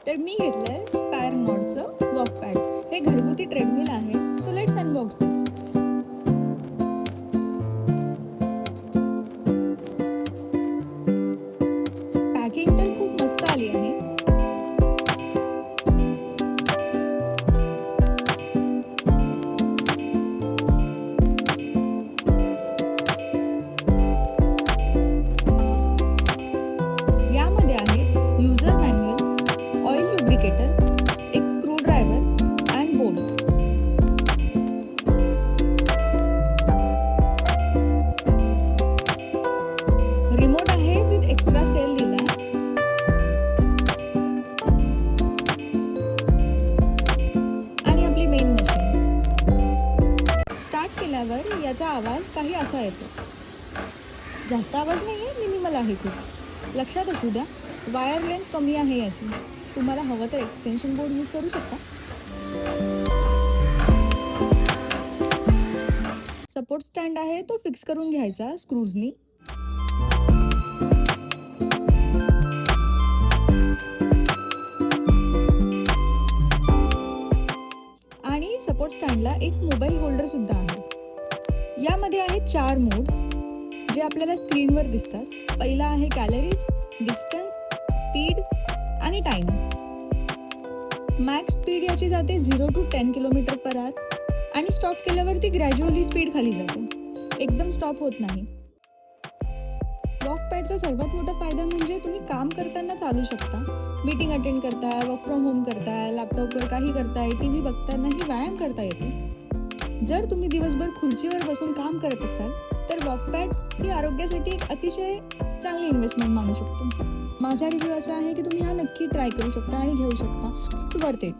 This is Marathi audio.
तर मी घेतलंय स्पायर नॉटचं वॉक पॅड. हे घरगुती ट्रेडमिल आहे. So let's unbox this. Packing तर खूप मस्त आली आहे. यामध्ये आहे युजर मॅन्युअल, ऑइल लुब्रिकेटर, एक screwdriver and bolts. Remote आहे विथ एक्स्ट्रा सेल दिलाय. आणि आपली मेन मशीन. स्टार्ट केल्यावर याचा आवाज काही असा येतो. जास्त आवाज नाहीये, मिनिमल आहे खूप. लक्षात असू द्या, वायर लेंथ कमी आहे याची. तुम्हाला हवं तर एक्सटेन्शन बोर्ड यूज करू शकता. सपोर्ट स्टँड आहे, तो फिक्स करून घ्यायचा स्क्रूजनी. आणि सपोर्ट स्टँडला एक मोबाईल होल्डर सुद्धा आहे. यामध्ये आहेत 4 मोड्स जे आपल्याला स्क्रीनवर दिसतात. पहिला आहे कॅलरीज, डिस्टन्स, स्पीड आणि टाइम. मॅक्स स्पीड याची जाते 0 to 10 km/h आणि स्टॉप केल्यावर ती ग्रॅज्युअली स्पीड खाली जाते. एकदम स्टॉप होत नाही. वॉक पॅडचा सर्वात मोठा फायदा म्हणजे तुम्ही काम करताना चालू शकता. मीटिंग अटेंड करताय, वर्क फ्रॉम होम करताय, लॅपटॉपवर काही करताय, टीव्ही बघतानाही व्यायाम करता येतो. जर तुम्ही दिवसभर खुर्चीवर बसून काम करत असाल तर वॉक पॅड ही आरोग्यासाठी एक अतिशय चांगली इन्व्हेस्टमेंट मानू शकतो. माझा रिव्ह्यू असा आहे की तुम्ही हा नक्की ट्राय करू शकता आणि घेऊ शकता. It's worth it.